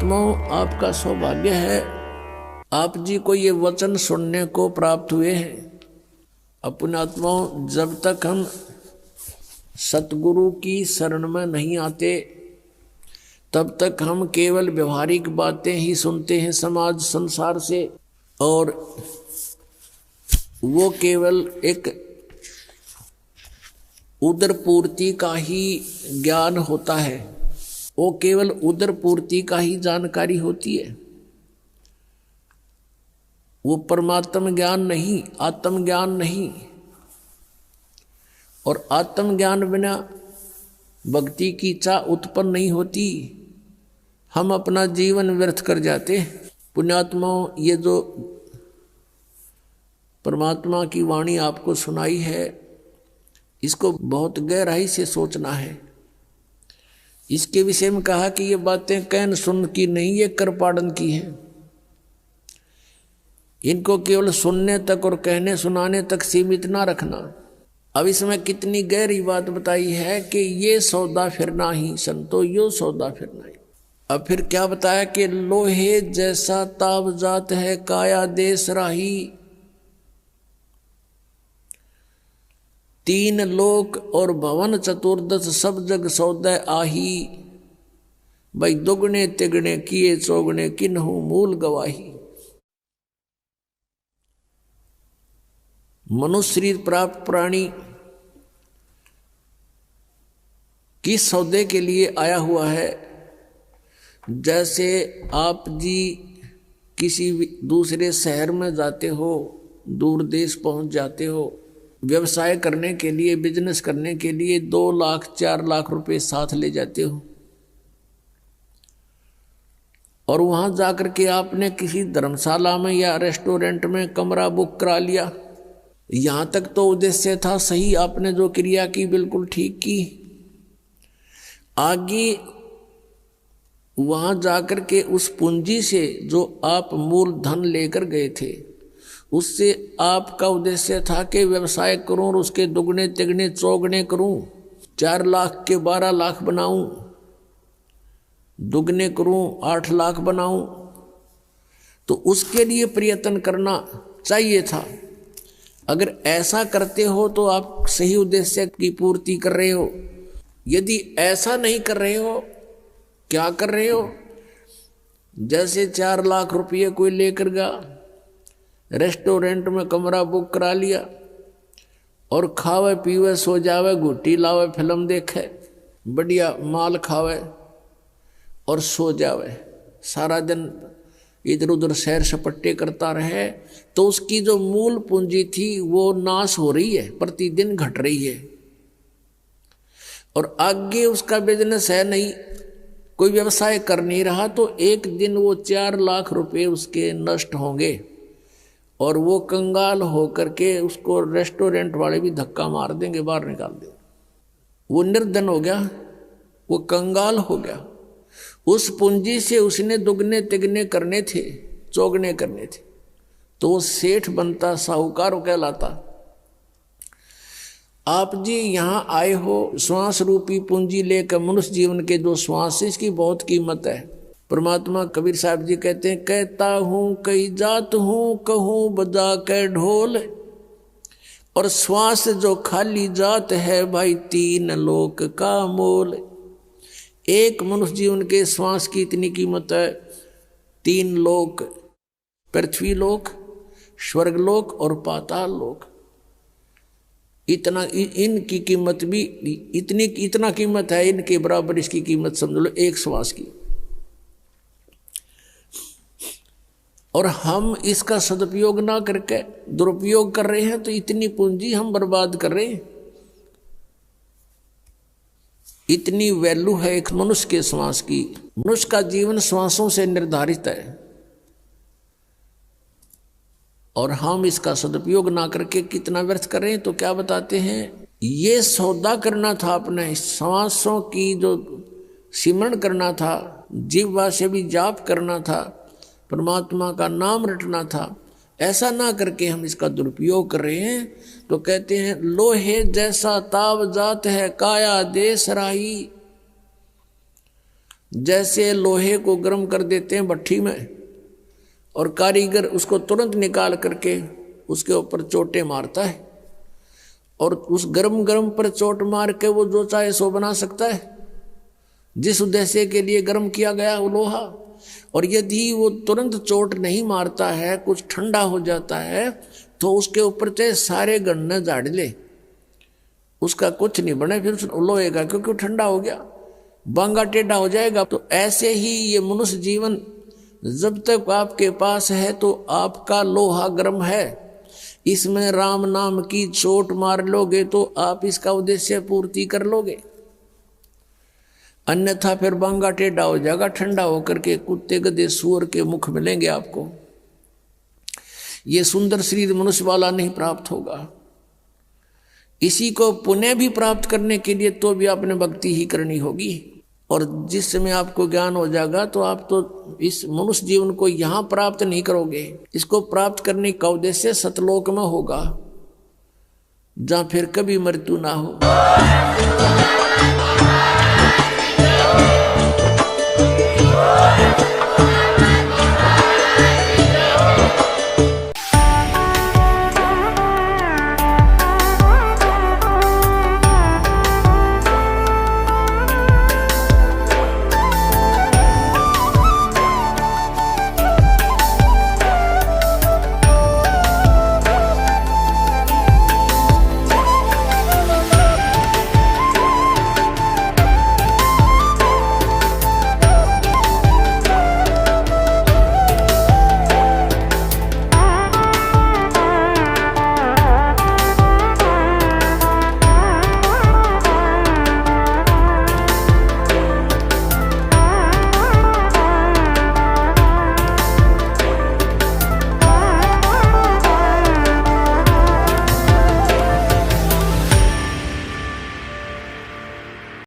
पुण्यात्माओं, आपका सौभाग्य है, आप जी को ये वचन सुनने को प्राप्त हुए हैं। अब पुण्यात्माओं, जब तक हम सतगुरु की शरण में नहीं आते तब तक हम केवल व्यवहारिक बातें ही सुनते हैं समाज संसार से, और वो केवल एक उदर पूर्ति का ही ज्ञान होता है, वो केवल उदर पूर्ति का ही जानकारी होती है। वो परमात्म ज्ञान नहीं, आत्म ज्ञान नहीं। और आत्म ज्ञान बिना भक्ति की इच्छा उत्पन्न नहीं होती, हम अपना जीवन व्यर्थ कर जाते। पुण्यात्माओं, ये जो परमात्मा की वाणी आपको सुनाई है, इसको बहुत गहराई से सोचना है। इसके विषय में कहा कि ये बातें कहन सुन की नहीं, ये कर पाड़न की है। इनको केवल सुनने तक और कहने सुनाने तक सीमित ना रखना। अब इसमें कितनी गहरी बात बताई है कि ये सौदा फिरना ही संतो, यो सौदा फिरना ही। अब फिर क्या बताया कि लोहे जैसा ताव जात है काया देश राही, तीन लोक और भवन चतुर्दश सब जग सौदे आही, भाई दुगने तिगने किए चौगने किन्हु मूल गवाही। मनुष्य शरीर प्राप्त प्राणी किस सौदे के लिए आया हुआ है? जैसे आप जी किसी दूसरे शहर में जाते हो, दूर देश पहुंच जाते हो, व्यवसाय करने के लिए, बिजनेस करने के लिए 2 लाख 4 लाख रुपए साथ ले जाते हो, और वहां जाकर के आपने किसी धर्मशाला में या रेस्टोरेंट में कमरा बुक करा लिया। यहां तक तो उद्देश्य था सही, आपने जो क्रिया की बिल्कुल ठीक की। आगे वहां जाकर के उस पूंजी से जो आप मूल धन लेकर गए थे, उससे आपका उद्देश्य था कि व्यवसाय करूं और उसके दुगने तिगने चौगने करूं, 4 लाख के 12 लाख बनाऊं, दुगने करूं 8 लाख बनाऊं। तो उसके लिए प्रयत्न करना चाहिए था। अगर ऐसा करते हो तो आप सही उद्देश्य की पूर्ति कर रहे हो। यदि ऐसा नहीं कर रहे हो, क्या कर रहे हो? जैसे 4 लाख रुपये कोई लेकर गया, रेस्टोरेंट में कमरा बुक करा लिया और खावे पीवे सो जावे, घुट्टी लावे, फिल्म देखे, बढ़िया माल खावे और सो जावे, सारा दिन इधर उधर सैर सपट्टे करता रहे, तो उसकी जो मूल पूंजी थी वो नाश हो रही है, प्रतिदिन घट रही है। और आगे उसका बिजनेस है नहीं, कोई व्यवसाय कर नहीं रहा, तो एक दिन वो 4 लाख रुपए उसके नष्ट होंगे और वो कंगाल होकर के उसको रेस्टोरेंट वाले भी धक्का मार देंगे, बाहर निकाल देंगे। वो निर्धन हो गया, वो कंगाल हो गया। उस पूंजी से उसने दुगने तिगने करने थे, चौगने करने थे, तो वो सेठ बनता, साहूकार कहलाता। आप जी यहाँ आए हो श्वास रूपी पूंजी लेकर, मनुष्य जीवन के जो श्वास, इसकी बहुत कीमत है। परमात्मा कबीर साहब जी कहते हैं, कहता हूँ कई जात हूँ, कहूँ बजा के ढोल, और श्वास जो खाली जात है भाई 3 लोक का मोल। एक मनुष्य जीवन के श्वास की इतनी कीमत है। 3 लोक, पृथ्वी लोक, स्वर्गलोक और पाताल लोक, इतना इनकी कीमत भी इतना कीमत है, इनके बराबर इसकी कीमत समझ लो एक श्वास की। और हम इसका सदुपयोग ना करके दुरुपयोग कर रहे हैं, तो इतनी पूंजी हम बर्बाद कर रहे हैं। इतनी वैल्यू है एक मनुष्य के श्वास की। मनुष्य का जीवन श्वासों से निर्धारित है, और हम इसका सदुपयोग ना करके कितना व्यर्थ कर रहे हैं। तो क्या बताते हैं, ये सौदा करना था, अपने श्वासों की जो सिमरण करना था, जिह्वा से भी जाप करना था, परमात्मा का नाम रटना था। ऐसा ना करके हम इसका दुरुपयोग कर रहे हैं। तो कहते हैं, लोहे जैसा ताव जात है काया देश राही, जैसे लोहे को गर्म कर देते हैं भट्ठी में और कारीगर उसको तुरंत निकाल करके उसके ऊपर चोटें मारता है और उस गरम गरम पर चोट मार के वो जो चाहे सो बना सकता है, जिस उद्देश्य के लिए गर्म किया गया वो लोहा। और यदि वो तुरंत चोट नहीं मारता है, कुछ ठंडा हो जाता है, तो उसके ऊपर चाहे सारे गन्ने झाड़ ले, उसका कुछ नहीं बने फिर लोहे का, क्योंकि वो ठंडा हो गया, बांगा टेढ़ा हो जाएगा। तो ऐसे ही ये मनुष्य जीवन जब तक आपके पास है तो आपका लोहा गर्म है, इसमें राम नाम की चोट मार लोगे तो आप इसका उद्देश्य पूर्ति कर लोगे, अन्यथा फिर बांगा टेढ़ा हो जाएगा, ठंडा होकर के कुत्ते गधे सूअर के मुख मिलेंगे आपको। ये सुंदर शरीर मनुष्य वाला नहीं प्राप्त होगा। इसी को पुण्य भी प्राप्त करने के लिए तो भी आपने भक्ति ही करनी होगी। और जिस समय आपको ज्ञान हो जाएगा तो आप तो इस मनुष्य जीवन को यहाँ प्राप्त नहीं करोगे, इसको प्राप्त करने का उद्देश्य सतलोक में होगा, जहाँ फिर कभी मृत्यु ना हो।